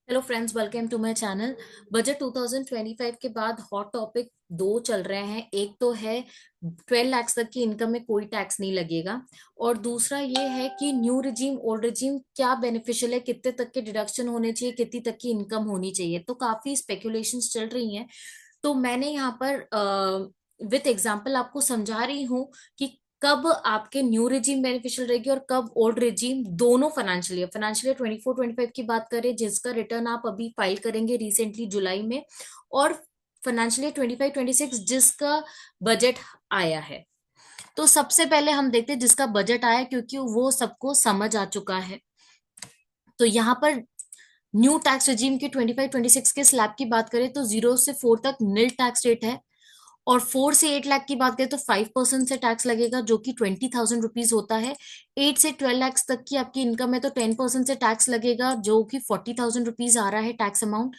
Hello friends, welcome to my channel. Budget 2025 के बाद hot topic दो चल रहे हैं। एक तो है 12 लाख तक की इनकम में कोई टैक्स नहीं लगेगा, और दूसरा ये है कि न्यू रिजीम ओल्ड रिजीम क्या बेनिफिशियल है, कितने तक के डिडक्शन होने चाहिए, कितनी तक की इनकम होनी चाहिए। तो काफी स्पेकुलेशंस चल रही हैं। तो मैंने यहाँ पर विथ एग्जांपल आपको समझा रही हूँ कि कब आपके न्यू रिजीम बेनिफिशियल रहेगी और कब ओल्ड रिजीम। दोनों फाइनेंशियल ईयर 24-25 की बात करें, जिसका रिटर्न आप अभी फाइल करेंगे रिसेंटली जुलाई में, और फाइनेंशियल ईयर 25-26 जिसका बजट आया है। तो सबसे पहले हम देखते हैं जिसका बजट आया, क्योंकि वो सबको समझ आ चुका है। तो यहाँ पर न्यू टैक्स रिजीम के 25-26 के स्लैब की बात करें तो 0 से 4 तक नील टैक्स रेट है, और 4 से 8 लाख की बात करें तो 5% से टैक्स लगेगा, जो कि 20,000 रुपीज होता है। 8 से 12 लाख तक की आपकी इनकम है तो 10% से टैक्स लगेगा, जो कि 40,000 रुपीज आ रहा है टैक्स अमाउंट।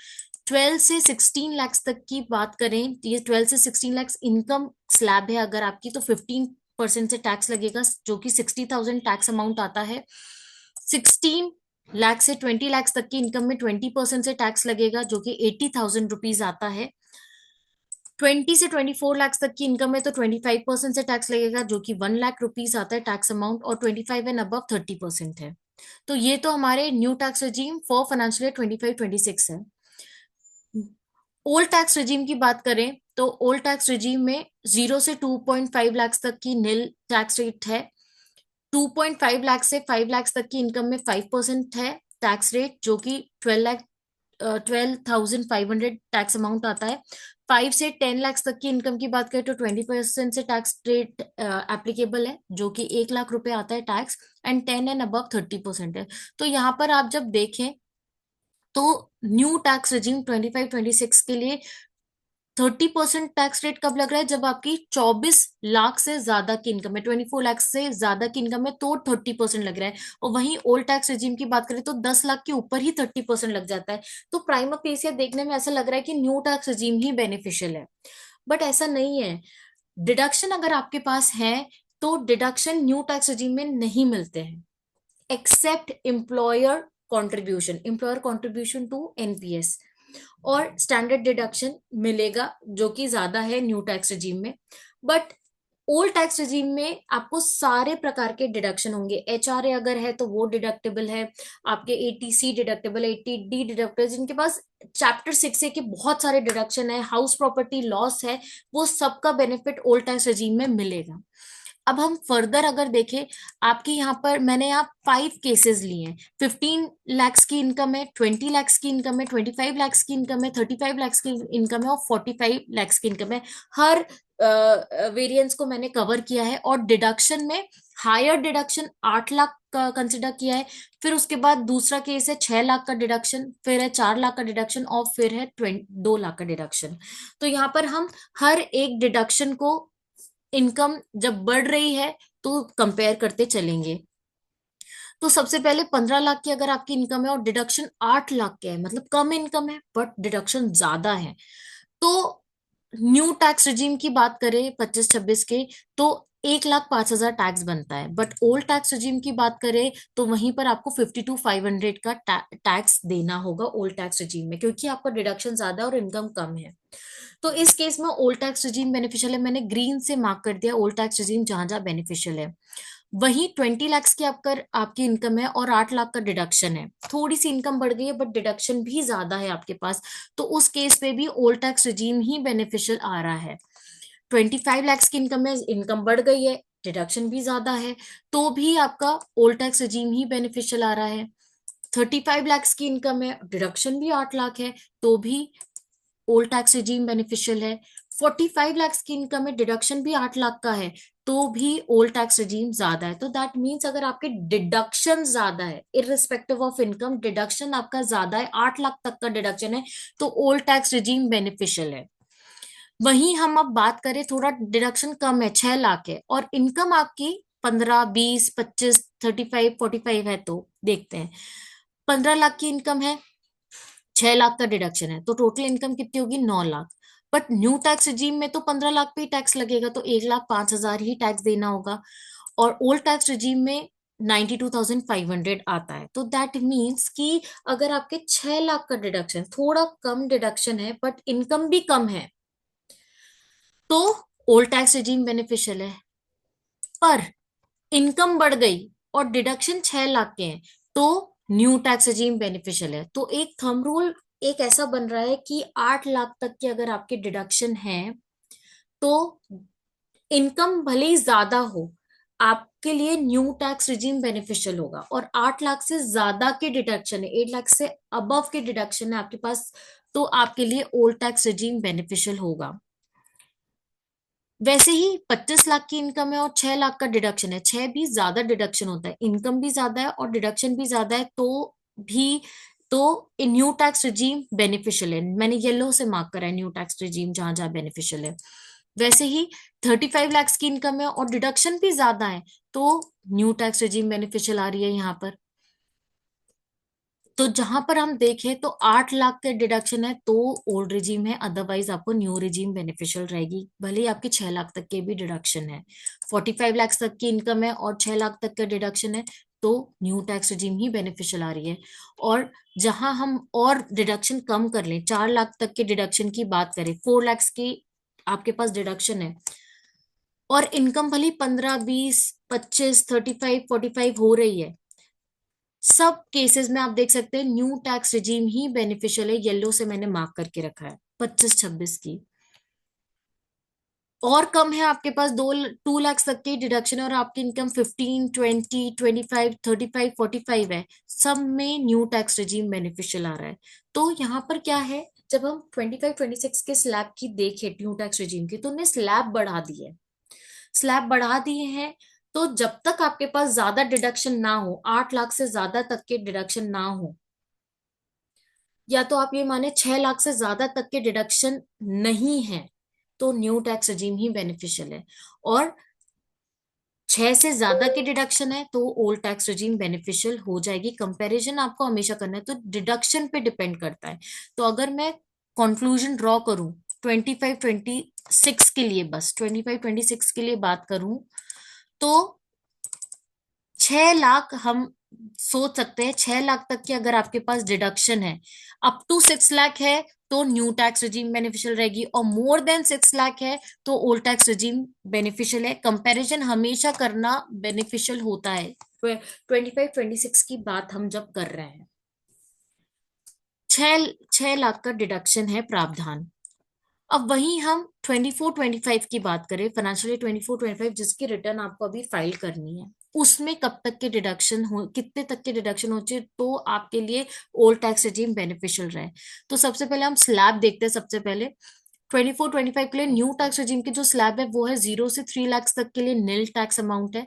12 से 16 लाख तक की बात करें तो ये 12 से 16 लाख इनकम स्लैब है अगर आपकी, तो 15% से टैक्स लगेगा, जो कि 60,000 टैक्स अमाउंट आता है। 16 लाख से 20 लाख तक की इनकम में 20% से टैक्स लगेगा, जो कि 80,000 रुपीज आता है। 20 से 24 लाख तक की इनकम है तो 25% से टैक्स लगेगा, जो कि 1 लाख रुपीज आता है टैक्स अमाउंट, और 25 एंड अबव 30% है। तो ये तो हमारे new tax रजीम for financial year 25-26 है। ओल्ड टैक्स रजीम की बात करें तो ओल्ड टैक्स रजीम में 0 से 2.5 लाख तक की नील टैक्स रेट है। 2.5 लाख से 5 लाख तक की इनकम में 5% है टैक्स रेट, जो कि 12,500 टैक्स अमाउंट आता है। 5 से 10 लाख तक की इनकम की बात करें तो 20% से टैक्स रेट एप्लीकेबल है, जो कि 1 लाख रुपए आता है टैक्स। एंड 10 एंड अबव 30% है। तो यहाँ पर आप जब देखें तो न्यू टैक्स रजीम 25-26 के लिए 30% टैक्स रेट कब लग रहा है, जब आपकी 24 लाख से ज्यादा की इनकम है, 24 लाख से ज्यादा की इनकम है तो 30% लग रहा है। और वहीं ओल्ड टैक्स रेजिम की बात करें तो 10 लाख के ऊपर ही 30% लग जाता है। तो प्राइमा फेसिया देखने में ऐसा लग रहा है कि न्यू टैक्स रेजिम ही बेनिफिशियल है, बट ऐसा नहीं है। डिडक्शन अगर आपके पास है तो डिडक्शन न्यू टैक्स रेजिम में नहीं मिलते हैं, except employer contribution to NPS, और स्टैंडर्ड डिडक्शन मिलेगा, जो कि ज्यादा है न्यू टैक्स रिजीम में। बट ओल्ड टैक्स रिजीम में आपको सारे प्रकार के डिडक्शन होंगे। एचआरए अगर है तो वो डिडक्टेबल है, आपके एटीसी डिडक्टेबल है, एटीडी डिडक्टेबल, जिनके पास चैप्टर 6A के बहुत सारे डिडक्शन है, हाउस प्रॉपर्टी लॉस है, वो सबका बेनिफिट ओल्ड टैक्स रिजीम में मिलेगा। अब हम फर्दर अगर देखें, आपके यहाँ पर मैंने यहाँ 5 केसेस लिए हैं। 15 लाख की इनकम है, 20 लाख की इनकम है, 25 लाख की इनकम है, 35 लाख की इनकम है, और 45 लाख की इनकम है। हर वेरिएंस को मैंने कवर किया है, और डिडक्शन में हायर डिडक्शन 8 लाख का कंसिडर किया है। फिर उसके बाद दूसरा केस है 6 लाख का डिडक्शन, फिर है 4 लाख का डिडक्शन, और फिर है 2 लाख का डिडक्शन। तो यहाँ पर हम हर एक डिडक्शन को इनकम जब बढ़ रही है तो कंपेयर करते चलेंगे। तो सबसे पहले 15 लाख की अगर आपकी इनकम है और डिडक्शन 8 लाख के है, मतलब कम इनकम है बट डिडक्शन ज्यादा है, तो न्यू टैक्स रिजीम की बात करें 25-26 के, तो 1,05,000 टैक्स बनता है। बट ओल्ड टैक्स रिजीम की बात करें तो वहीं पर आपको 52,500 का टैक्स देना होगा ओल्ड टैक्स रिजीम में, क्योंकि आपका डिडक्शन ज्यादा है और इनकम कम है। तो इस केस में ओल्ड टैक्स रिजीम बेनिफिशियल है, मैंने ग्रीन से मार्क कर दिया ओल्ड टैक्स रिजीम जहां जहां बेनिफिशियल है। वहीं 20 लाख की आपकी इनकम है और 8 लाख का डिडक्शन है, थोड़ी सी इनकम बढ़ गई है बट डिडक्शन भी ज्यादा है आपके पास, तो उस केस पे भी ओल्ड टैक्स रिजीम ही बेनिफिशियल आ रहा है। 25 लाख की इनकम में इनकम बढ़ गई है, डिडक्शन भी ज्यादा है, तो भी आपका ओल्ड टैक्स रिजीम ही बेनिफिशियल आ रहा है। 35 लाख की इनकम है, डिडक्शन भी 8 लाख है, तो भी ओल्ड टैक्स रिजीम बेनिफिशियल है। 45 लाख की इनकम में डिडक्शन भी 8 लाख का है, तो भी ओल्ड टैक्स रिजीम ज्यादा है। तो दैट मीन्स अगर आपके डिडक्शन ज्यादा है, इररिस्पेक्टिव ऑफ इनकम डिडक्शन आपका ज्यादा है, 8 लाख तक का डिडक्शन है, तो ओल्ड टैक्स रिजीम बेनिफिशियल है। वहीं हम अब बात करें, थोड़ा डिडक्शन कम है, 6 लाख है, और इनकम आपकी 15, 20, 25, 35, 45 है, तो देखते हैं। 15 लाख की इनकम है, 6 लाख का डिडक्शन है, तो टोटल इनकम कितनी होगी, 9 lakh. But new tax regime में तो 15 लाख पे ही टैक्स लगेगा, तो 1,05,000 ही टैक्स देना होगा। और ओल्ड टैक्स रिजीम में 92,500 आता है। तो दैट मीन्स कि अगर आपके 6 लाख का डिडक्शन, थोड़ा कम डिडक्शन है बट इनकम भी कम है, तो ओल्ड टैक्स रिजीम बेनिफिशियल है। पर इनकम बढ़ गई और डिडक्शन 6 लाख के हैं, तो न्यू टैक्स regime बेनिफिशियल है। तो एक थंब रूल एक ऐसा बन रहा है कि 8 लाख तक के अगर आपके डिडक्शन है, तो इनकम भले ही ज्यादा हो, आपके लिए न्यू टैक्स regime बेनिफिशियल होगा। और 8 लाख से ज्यादा के डिडक्शन है, 8 लाख से अबव के डिडक्शन है आपके पास, तो आपके लिए ओल्ड टैक्स regime बेनिफिशियल होगा। वैसे ही 25 लाख की इनकम है और 6 लाख का डिडक्शन है, 6 भी ज्यादा डिडक्शन होता है, इनकम भी ज्यादा है और डिडक्शन भी ज्यादा है, भी तो न्यू टैक्स रिजीम बेनिफिशियल है। मैंने येलो से मार्क करा है न्यू टैक्स रिजीम जहां जहां बेनिफिशियल है। वैसे ही 35 लाख की इनकम है और डिडक्शन भी ज्यादा है, तो न्यू टैक्स रिजीम बेनिफिशियल आ रही है यहाँ पर। तो जहां पर हम देखें तो 8 लाख के डिडक्शन है तो ओल्ड रिजीम है, अदरवाइज आपको न्यू रिजीम बेनिफिशियल रहेगी, भले ही आपके 6 लाख तक के भी डिडक्शन है। 45 लाख तक की इनकम है और 6 लाख तक का डिडक्शन है, तो न्यू टैक्स रिजीम ही बेनिफिशियल आ रही है। और जहां हम और डिडक्शन कम कर लें, 4 लाख तक के डिडक्शन की बात करें, 4 लाख की आपके पास डिडक्शन है और इनकम भले 15, 20, 25, 35, 45 हो रही है, सब केसेस में आप देख सकते हैं न्यू टैक्स रिजीम ही बेनिफिशियल है। येलो से मैंने मार्क करके रखा है 25, 26 की। और कम है आपके पास 2 लाख तक की डिडक्शन और आपकी इनकम 15, 20, 25, 35, 45 है, सब में न्यू टैक्स रिजीम बेनिफिशियल आ रहा है। तो यहाँ पर क्या है, जब हम 25, 26 के स्लैब की देखें न्यू टैक्स रिजीम की, तो उन्हें स्लैब बढ़ा दी है, स्लैब बढ़ा दिए हैं। तो जब तक आपके पास ज्यादा डिडक्शन ना हो, 8 लाख से ज्यादा तक के डिडक्शन ना हो, या तो आप ये माने 6 लाख से ज्यादा तक के डिडक्शन नहीं है, तो न्यू टैक्स regime ही बेनिफिशियल है। और 6 से ज्यादा के डिडक्शन है तो ओल्ड टैक्स regime बेनिफिशियल हो जाएगी। कंपैरिजन आपको हमेशा करना है, तो डिडक्शन पे डिपेंड करता है। तो अगर मैं कंक्लूजन ड्रॉ करूं 25, 26 के लिए, बस 25, 26 के लिए बात करूं, तो 6 लाख हम सोच सकते हैं, 6 लाख तक की अगर आपके पास डिडक्शन है, अप टू 6 लाख है, तो न्यू टैक्स रिजीम बेनिफिशियल रहेगी, और मोर देन 6 लाख है तो ओल्ड टैक्स रिजीम बेनिफिशियल है। कंपैरिजन हमेशा करना बेनिफिशियल होता है 25, 26 की बात हम जब कर रहे हैं। 6 लाख का डिडक्शन है प्रावधान। अब वहीं हम 24, 25 की बात करें, फाइनेंशियल ईयर 24, 25 जिसकी रिटर्न आपको अभी फाइल करनी है, उसमें कब तक के डिडक्शन हो, कितने तक के डिडक्शन हो चाहिए तो आपके लिए ओल्ड टैक्स रिजीम बेनिफिशियल रहे। तो सबसे पहले हम स्लैब देखते हैं। सबसे पहले 24, 25 के लिए न्यू टैक्स रिजीम की जो स्लैब है वो है 0 से 3 लाख तक के लिए नील टैक्स अमाउंट है।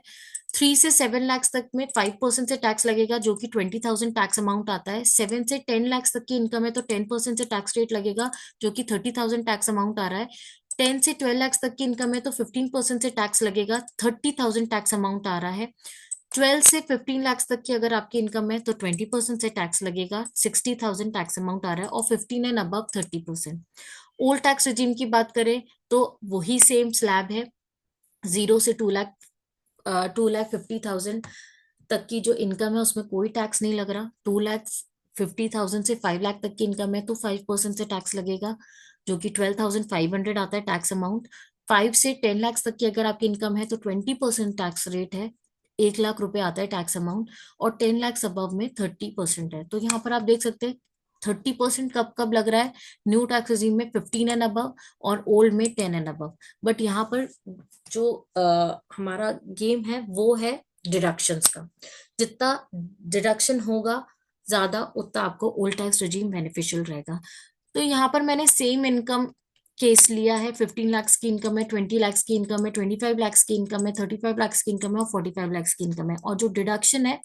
3 से 7 लाख तक में 5% से टैक्स लगेगा, जो कि 20,000 टैक्स अमाउंट आता है। 7 से 10 लाख तक की इनकम है तो 10% से टैक्स रेट लगेगा, जो कि 30,000 टैक्स अमाउंट आ रहा है। 10 से 12 लाख तक की इनकम है तो 15% से टैक्स लगेगा, 30,000 टैक्स अमाउंट आ रहा है। 12 से 15 लाख तक की अगर आपकी इनकम है तो 20% से टैक्स लगेगा, 60,000 टैक्स अमाउंट आ रहा है, और 15 and above 30%। Old tax regime की बात करें तो वही सेम स्लैब है, 0 से 2 लाख, 2,50,000 तक की जो इनकम है उसमें कोई टैक्स नहीं लग रहा। 2,50,000 से 5 लाख तक की इनकम है तो 5% से टैक्स लगेगा, जो कि 12,500 आता है टैक्स अमाउंट। 5 से 10 लाख तक की अगर आपकी इनकम है तो 20% टैक्स रेट है, 1 लाख रुपए आता है टैक्स अमाउंट। और 10 लाख अबव में 30% है। तो यहाँ पर आप देख सकते हैं 30% कब कब लग रहा है, न्यू टैक्स regime में 15 एंड अबव और ओल्ड में 10 एंड अबव। बट यहाँ पर जो हमारा गेम है वो है डिडक्शंस का। जितना डिडक्शन होगा ज्यादा, उतना आपको ओल्ड टैक्स regime बेनिफिशियल रहेगा। तो यहाँ पर मैंने सेम इनकम केस लिया है। 15 लाख की इनकम है, 20 लाख की इनकम है, 25 लाख की इनकम है, 35 लाख की इनकम है और 45 लाख की इनकम है। और जो डिडक्शन है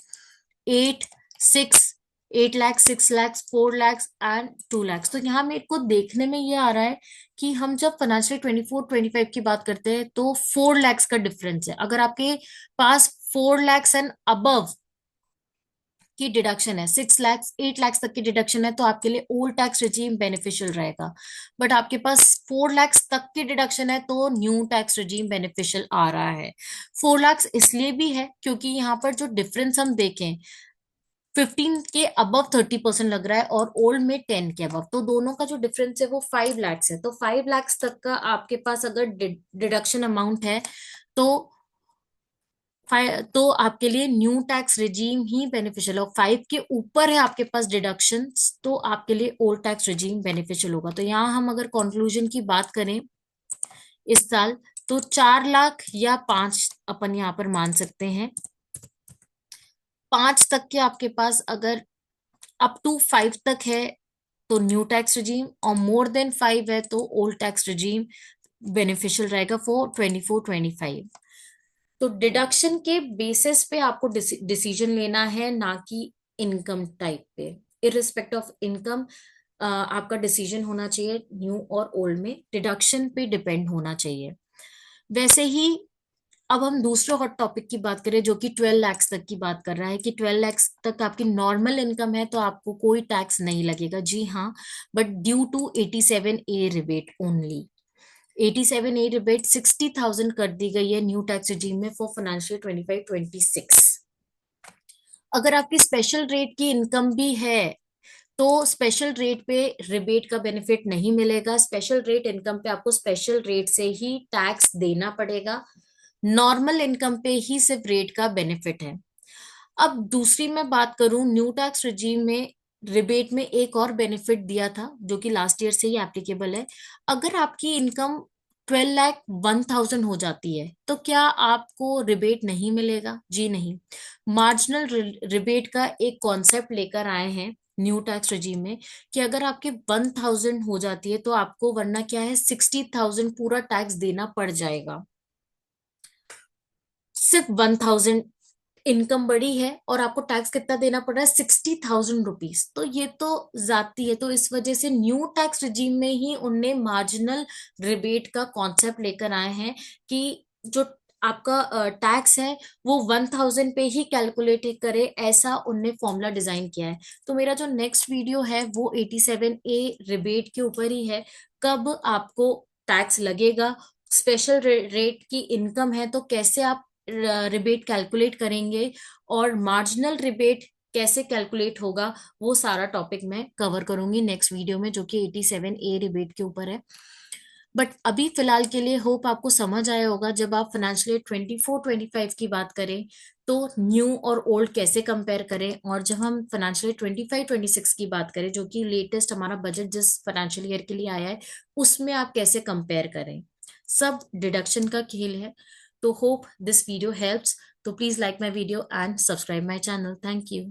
8, 6, 8 लाख, 6 लाख, 4 लाख एंड 2 लाख। तो यहाँ मेरे को देखने में ये आ रहा है कि हम जब फाइनेंशियल 24, 25 की बात करते हैं तो 4 लाख का डिफरेंस है। अगर आपके पास 4 लाख एंड अबव की डिडक्शन है, 6 लाख 8 लाख तक की डिडक्शन है, तो आपके लिए ओल्ड टैक्स रिजीम बेनिफिशियल रहेगा। बट आपके पास 4 लाख तक की डिडक्शन है तो न्यू टैक्स रिजीम बेनिफिशियल आ रहा है। 4 लाख इसलिए भी है क्योंकि यहाँ पर जो डिफरेंस हम देखें, 15 के अबव 30% लग रहा है और ओल्ड में 10 के अबव, तो दोनों का जो डिफरेंस है वो 5 लाख है। तो 5 लाख तक का आपके पास अगर डिडक्शन अमाउंट है तो तो आपके लिए न्यू टैक्स रिजीम ही बेनिफिशियल हो। 5 के ऊपर है आपके पास डिडक्शन, तो आपके लिए ओल्ड टैक्स रिजीम बेनिफिशियल होगा। तो यहाँ हम अगर कंक्लूजन की बात करें इस साल, तो 4 लाख या 5 अपन यहाँ पर मान सकते हैं। 5 तक के आपके पास अगर अप टू 5 तक है तो न्यू टैक्स रिजीम, और मोर देन 5 है तो ओल्ड टैक्स रिजीम बेनिफिशियल रहेगा फॉर 24-25। तो डिडक्शन के बेसिस पे आपको डिसीजन लेना है, ना कि इनकम टाइप पे। इररिस्पेक्ट ऑफ इनकम आपका डिसीजन होना चाहिए न्यू और ओल्ड में डिडक्शन पे डिपेंड होना चाहिए। वैसे ही अब हम दूसरे हॉट टॉपिक की बात करें जो कि 12 लाख तक की बात कर रहा है कि 12 लाख तक आपकी नॉर्मल इनकम है तो आपको कोई टैक्स नहीं लगेगा। जी हाँ, but due to 87A rebate only. 87A rebate 60,000 कर दी गई है न्यू टैक्स रिजीम में फॉर फाइनेंशियल 25-26। अगर आपकी स्पेशल रेट की इनकम भी है तो स्पेशल रेट पे रिबेट का बेनिफिट नहीं मिलेगा। स्पेशल रेट इनकम पे आपको स्पेशल रेट से ही टैक्स देना पड़ेगा। नॉर्मल इनकम पे ही सिर्फ रेट का बेनिफिट है। अब दूसरी मैं बात करूं, न्यू टैक्स रिजीम में रिबेट में एक और बेनिफिट दिया था जो कि लास्ट ईयर से ही एप्लीकेबल है। अगर आपकी इनकम 12,01,000 हो जाती है तो क्या आपको रिबेट नहीं मिलेगा? जी नहीं। मार्जिनल रिबेट का एक कॉन्सेप्ट लेकर आए हैं न्यू टैक्स रिजीम में कि अगर आपके 1,000 हो जाती है तो आपको वरना क्या है 60,000 पूरा टैक्स देना पड़ जाएगा। सिर्फ 1,000 इनकम बड़ी है और आपको टैक्स कितना देना पड़ रहा है 60,000 रुपीज, तो ये तो जाती है। तो इस वजह से न्यू टैक्स रिजीम में ही उनने मार्जिनल रिबेट का कॉन्सेप्ट लेकर आए हैं कि जो आपका टैक्स है वो 1,000 पे ही कैलकुलेट करे, ऐसा उनने फॉर्मूला डिजाइन किया है। तो मेरा जो नेक्स्ट वीडियो है वो 87A रिबेट के ऊपर ही है, कब आपको टैक्स लगेगा, स्पेशल रेट की इनकम है तो कैसे आप रिबेट कैलकुलेट करेंगे, और मार्जिनल रिबेट कैसे कैलकुलेट होगा, वो सारा टॉपिक मैं कवर करूंगी नेक्स्ट वीडियो में जो कि 87A रिबेट के ऊपर है। बट अभी फिलहाल के लिए होप आपको समझ आया होगा। जब आप फाइनेंशियल 24-25 की बात करें तो न्यू और ओल्ड कैसे कंपेयर करें, और जब हम फाइनेंशियल 25-26 की बात करें जो कि लेटेस्ट हमारा बजट जिस फाइनेंशियल ईयर के लिए आया है उसमें आप कैसे कंपेयर करें, सब डिडक्शन का खेल है। तो होप दिस वीडियो हेल्प्स। तो please like my video and subscribe my channel. Thank you.